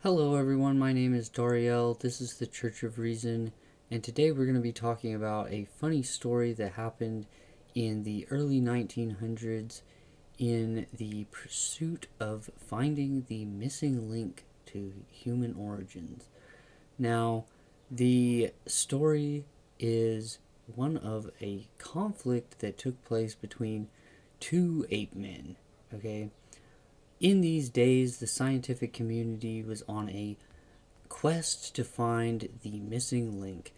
Hello everyone, my name is Dariel, this is the Church of Reason, and today we're going to be talking about a funny story that happened in the early 1900s in the pursuit of finding the missing link to human origins. Now, the story is one of a conflict that took place between two ape men, okay? In these days, the scientific community was on a quest to find the missing link,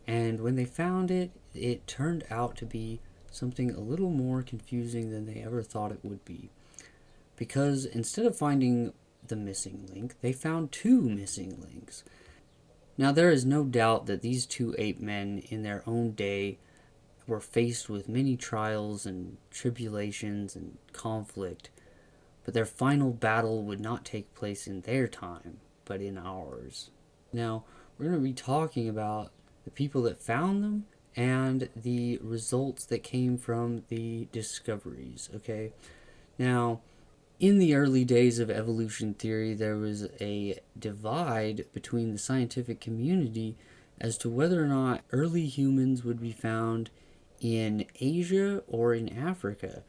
and when they found it, it turned out to be something a little more confusing than they ever thought it would be. Because instead of finding the missing link, they found two missing links. Now, there is no doubt that these two ape men in their own day were faced with many trials and tribulations and conflict, but their final battle would not take place in their time, but in ours. Now, we're going to be talking about the people that found them and the results that came from the discoveries, okay? Now, in the early days of evolution theory, there was a divide between the scientific community as to whether or not early humans would be found in Asia or in Africa.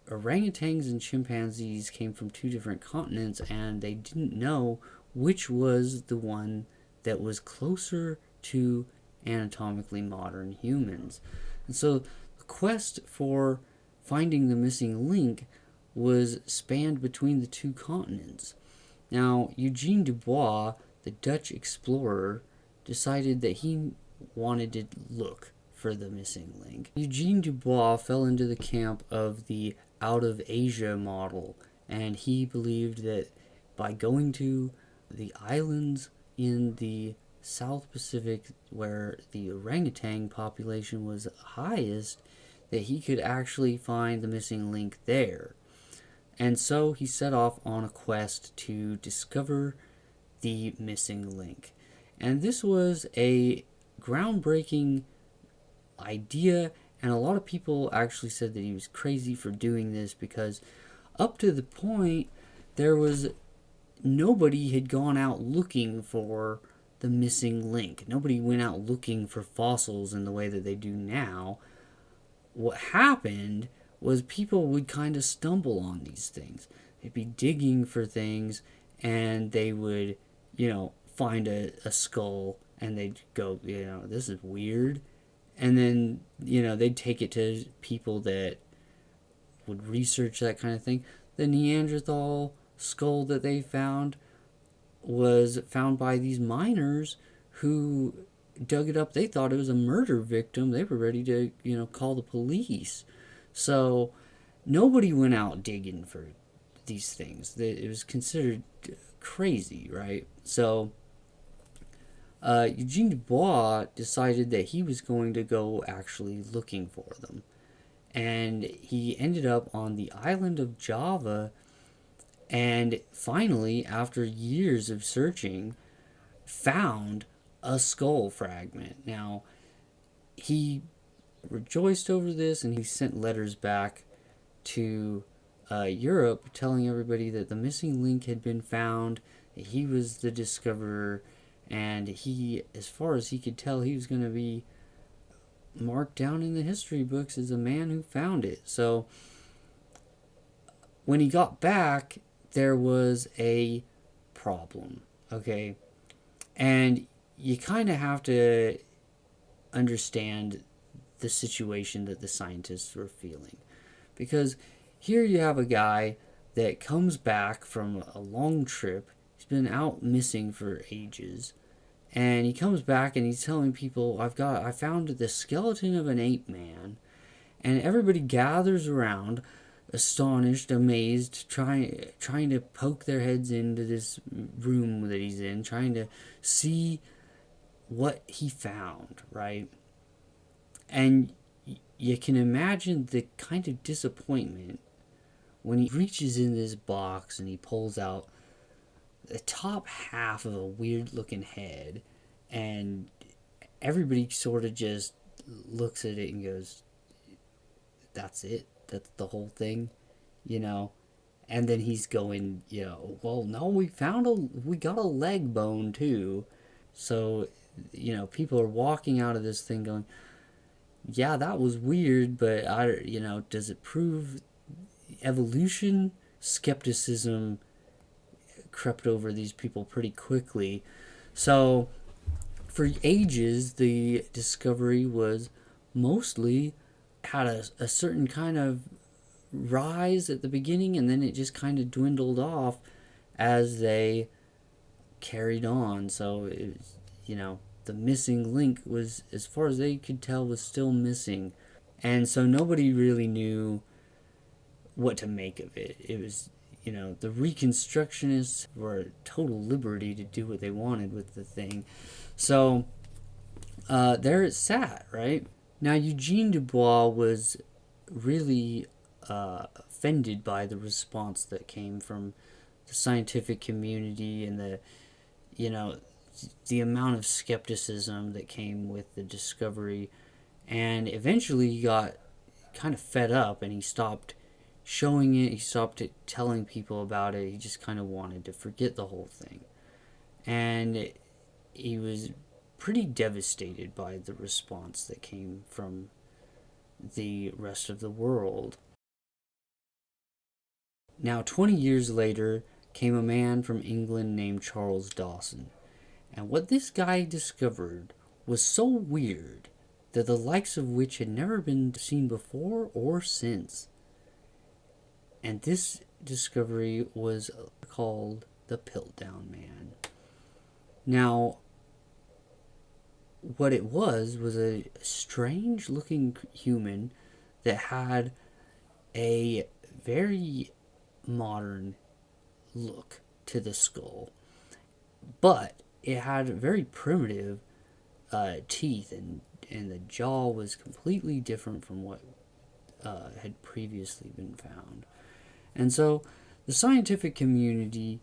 Orangutans and chimpanzees came from two different continents, and they didn't know which was the one that was closer to anatomically modern humans. And so the quest for finding the missing link was spanned between the two continents. Now, Eugene Dubois, the Dutch explorer, decided that he wanted to look for the missing link. Eugene Dubois fell into the camp of the out of Asia model, and he believed that by going to the islands in the South Pacific where the orangutan population was highest, that he could actually find the missing link there. And so he set off on a quest to discover the missing link. And this was a groundbreaking idea, and a lot of people actually said that he was crazy for doing this because up to the point there was nobody had gone out looking for the missing link. Nobody went out looking for fossils in the way that they do now. What happened was people would kind of stumble on these things. They'd be digging for things, and they would, find a skull, and they'd go, this is weird. And then, they'd take it to people that would research that kind of thing. The Neanderthal skull that they found was found by these miners who dug it up. They thought it was a murder victim. They were ready to, call the police. So nobody went out digging for these things. It was considered crazy, right? So Eugene Dubois decided that he was going to go actually looking for them. And he ended up on the island of Java, and finally, after years of searching, found a skull fragment. Now, he rejoiced over this, and he sent letters back to Europe telling everybody that the missing link had been found, that he was the discoverer, and he, as far as he could tell, he was going to be marked down in the history books as a man who found it. So when he got back, there was a problem, okay? And you kind of have to understand the situation that the scientists were feeling. Because here you have a guy that comes back from a long trip. He's been out missing for ages. And he comes back and he's telling people, I found the skeleton of an ape man. And everybody gathers around, astonished, amazed, trying to poke their heads into this room that he's in, trying to see what he found, right? And you can imagine the kind of disappointment when he reaches in this box and he pulls out the top half of a weird looking head, and everybody sort of just looks at it and goes, that's it? That's the whole thing? And then he's going, well, no, we got a leg bone too. So, people are walking out of this thing going, yeah, that was weird, but does it prove evolution? Skepticism crept over these people pretty quickly. So, for ages, the discovery was mostly had a certain kind of rise at the beginning, and then it just kind of dwindled off as they carried on. So it was, the missing link was, as far as they could tell, was still missing, and so nobody really knew what to make of it. It was, the Reconstructionists were at total liberty to do what they wanted with the thing. So there it sat, right? Now, Eugene Dubois was really offended by the response that came from the scientific community and the amount of skepticism that came with the discovery. And eventually he got kind of fed up and he stopped showing it, he stopped telling people about it. He just kind of wanted to forget the whole thing. And he was pretty devastated by the response that came from the rest of the world. Now, 20 years later came a man from England named Charles Dawson. And what this guy discovered was so weird that the likes of which had never been seen before or since. And this discovery was called the Piltdown Man. Now, what it was a strange looking human that had a very modern look to the skull, but it had very primitive teeth, and the jaw was completely different from what had previously been found. And so the scientific community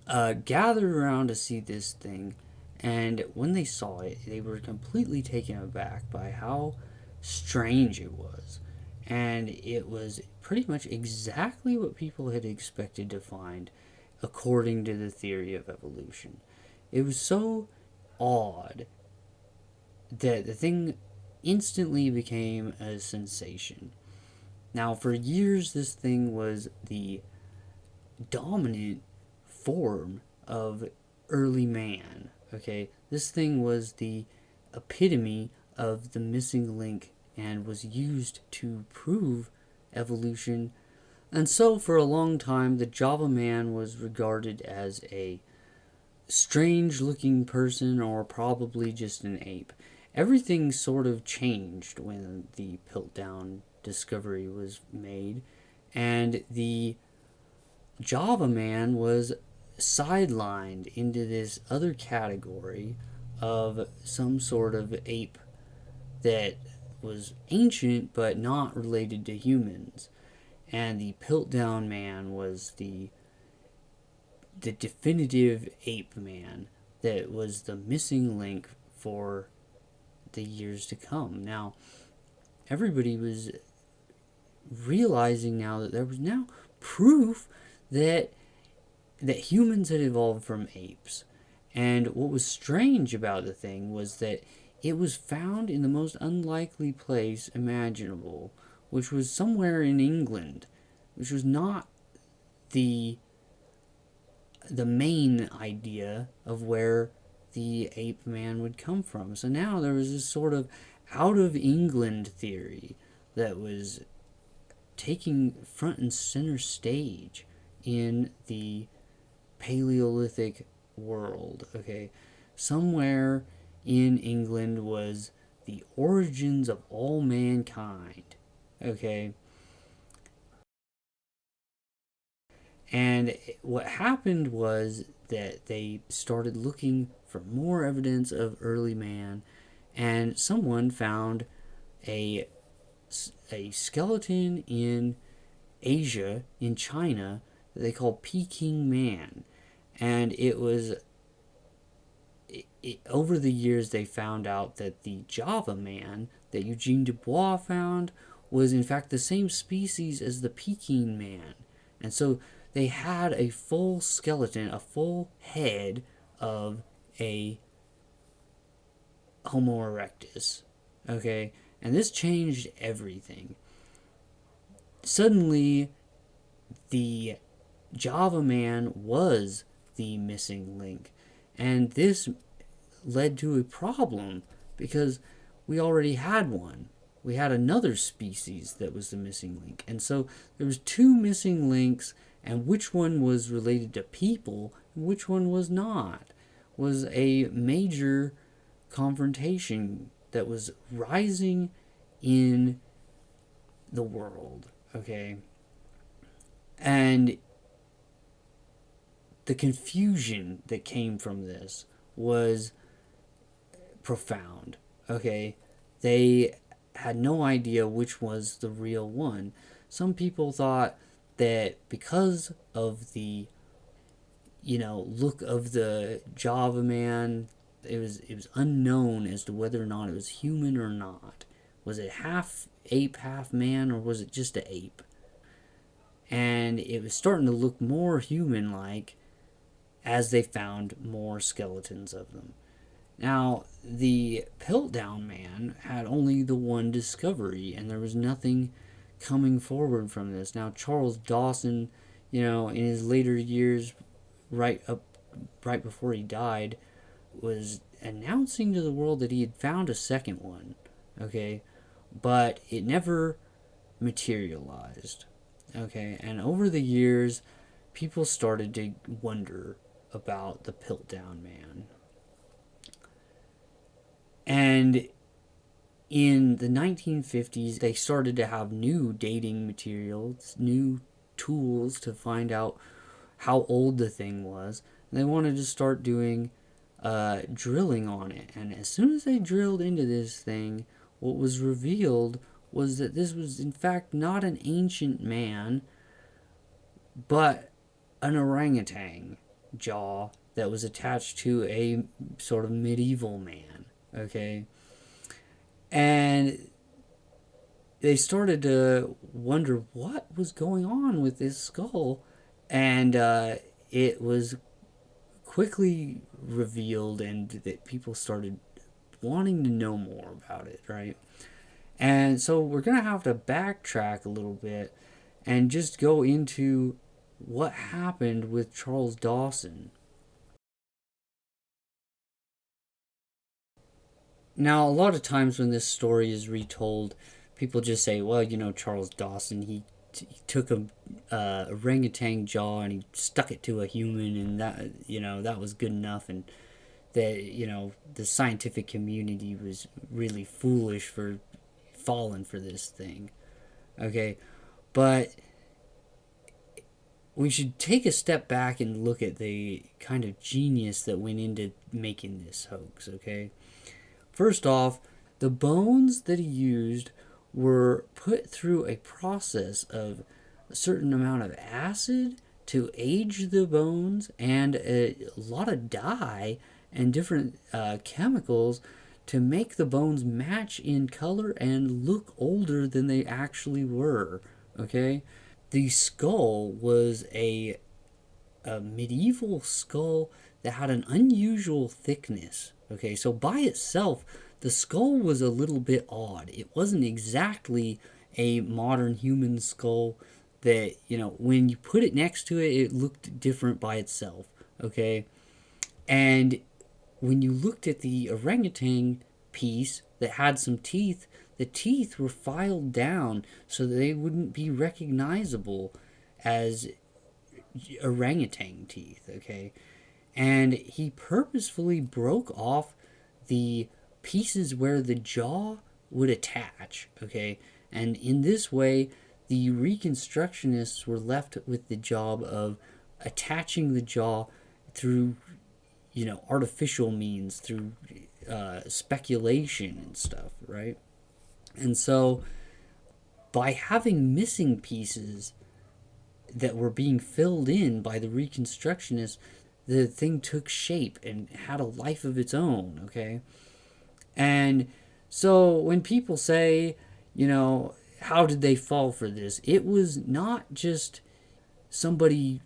gathered around to see this thing, and when they saw it, they were completely taken aback by how strange it was. And it was pretty much exactly what people had expected to find according to the theory of evolution. It was so odd that the thing instantly became a sensation. Now, for years, this thing was the dominant form of early man. Okay, this thing was the epitome of the missing link and was used to prove evolution. And so, for a long time, the Java Man was regarded as a strange looking person or probably just an ape. Everything sort of changed when the Piltdown discovery was made, and the Java Man was sidelined into this other category of some sort of ape that was ancient but not related to humans. And the Piltdown Man was the definitive ape man that was the missing link for the years to come. Now, everybody was realizing now that there was now proof that humans had evolved from apes. And what was strange about the thing was that it was found in the most unlikely place imaginable, which was somewhere in England, which was not the main idea of where the ape man would come from. So now there was this sort of out of England theory that was taking front and center stage in the Paleolithic world. Okay, somewhere in England was the origins of all mankind. Okay, and what happened was that they started looking for more evidence of early man, and someone found a skeleton in Asia, in China, that they call Peking Man. And it was, over the years, they found out that the Java Man that Eugene Dubois found was in fact the same species as the Peking Man. And so they had a full skeleton, a full head of a Homo erectus. Okay? And this changed everything. Suddenly, the Java Man was the missing link. And this led to a problem because we already had one. We had another species that was the missing link. And so there was two missing links, and which one was related to people and which one was not was a major confrontation that was rising in the world, okay? And the confusion that came from this was profound, okay? They had no idea which was the real one. Some people thought that because of the look of the Java Man, it was unknown as to whether or not it was human or not. Was it half ape, half man, or was it just an ape? And it was starting to look more human like as they found more skeletons of them. Now, the Piltdown Man had only the one discovery, and there was nothing coming forward from this. Now, Charles Dawson, in his later years, right before he died, was announcing to the world that he had found a second one, okay? But it never materialized, okay? And over the years, people started to wonder about the Piltdown Man. And in the 1950s, they started to have new dating materials, new tools to find out how old the thing was. And they wanted to start doing drilling on it. And as soon as they drilled into this thing, what was revealed was that this was, in fact, not an ancient man, but an orangutan jaw that was attached to a sort of medieval man. Okay? And they started to wonder what was going on with this skull. And it was quickly revealed, and that people started wanting to know more about it, right? And so we're going to have to backtrack a little bit and just go into what happened with Charles Dawson. Now, a lot of times when this story is retold, people just say, well, Charles Dawson, he took a orangutan jaw and he stuck it to a human, and that was good enough, and that the scientific community was really foolish for falling for this thing. Okay, but we should take a step back and look at the kind of genius that went into making this hoax. Okay, first off, the bones that he used were put through a process of a certain amount of acid to age the bones, and a lot of dye and different chemicals to make the bones match in color and look older than they actually were. Okay? The skull was a medieval skull that had an unusual thickness. Okay, so by itself, the skull was a little bit odd. It wasn't exactly a modern human skull that, when you put it next to it, it looked different by itself. Okay, and when you looked at the orangutan piece that had some teeth, the teeth were filed down so that they wouldn't be recognizable as orangutan teeth, okay? And he purposefully broke off the pieces where the jaw would attach, okay? And in this way, the reconstructionists were left with the job of attaching the jaw through, artificial means, through speculation and stuff, right? And so, by having missing pieces that were being filled in by the reconstructionists, the thing took shape and had a life of its own, okay? And so when people say, how did they fall for this? It was not just somebody,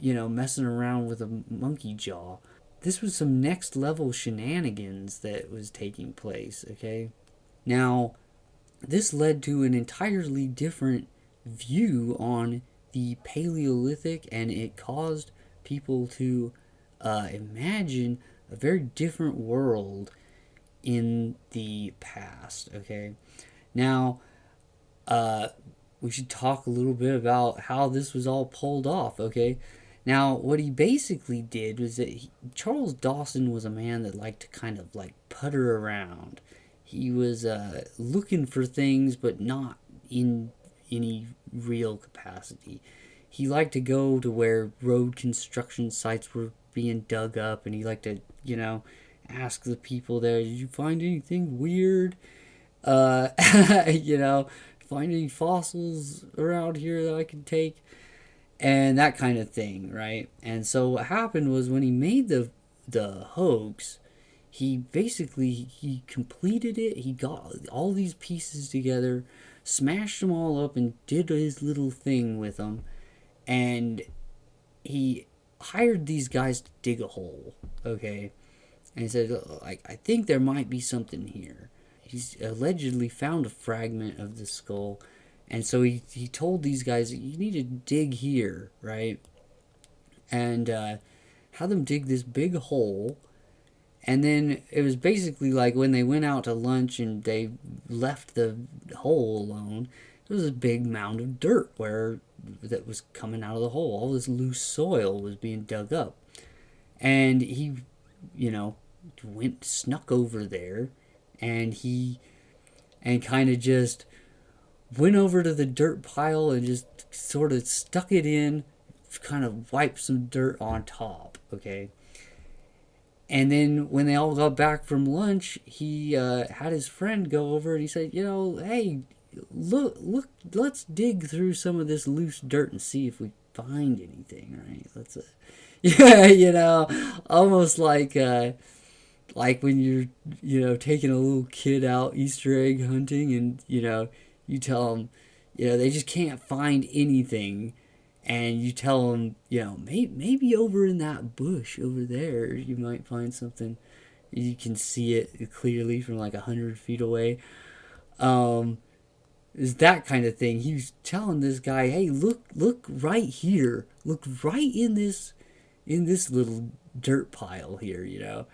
messing around with a monkey jaw. This was some next level shenanigans that was taking place, okay? Now, this led to an entirely different view on the Paleolithic, and it caused people to imagine a very different world in the past, okay? Now, uh, we should talk a little bit about how this was all pulled off, okay? Now, what he basically did was that Charles Dawson was a man that liked to kind of like putter around. He was looking for things, but not in any real capacity. He liked to go to where road construction sites were being dug up, and he liked to, ask the people there, "Did you find anything weird? Uh, you know, find any fossils around here that I can take?" And that kind of thing, right? And so what happened was when he made the hoax, he completed it. He got all these pieces together, smashed them all up, and did his little thing with them. And he hired these guys to dig a hole, okay? And he said, I think there might be something here. He's allegedly found a fragment of the skull. And so he told these guys, you need to dig here, right? And had them dig this big hole. And then it was basically like when they went out to lunch and they left the hole alone, there was a big mound of dirt that was coming out of the hole. All this loose soil was being dug up. And he, you know, snuck over there, and kind of just went over to the dirt pile and just sort of stuck it in, kind of wiped some dirt on top, okay? And then when they all got back from lunch, he had his friend go over and he said, hey, look, let's dig through some of this loose dirt and see if we find anything, right? Let's, almost like when you're, taking a little kid out Easter egg hunting and, you tell them, they just can't find anything. And you tell them, maybe over in that bush over there, you might find something. You can see it clearly from like 100 feet away. Is that kind of thing. He was telling this guy, hey, look right here. Look right in this little dirt pile here.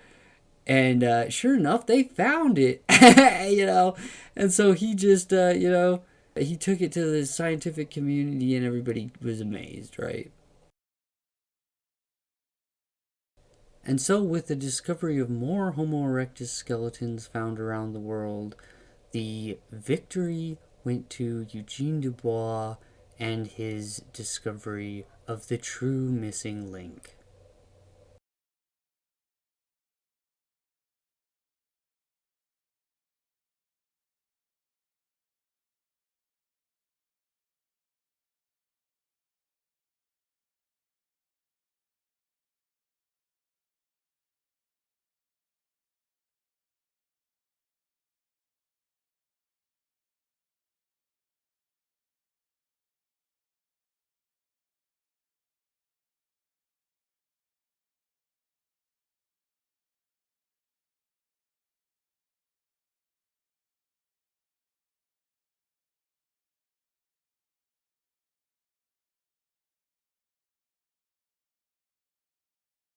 And sure enough, they found it, And so he just, he took it to the scientific community and everybody was amazed, right? And so, with the discovery of more Homo erectus skeletons found around the world, the victory went to Eugene Dubois and his discovery of the true missing link.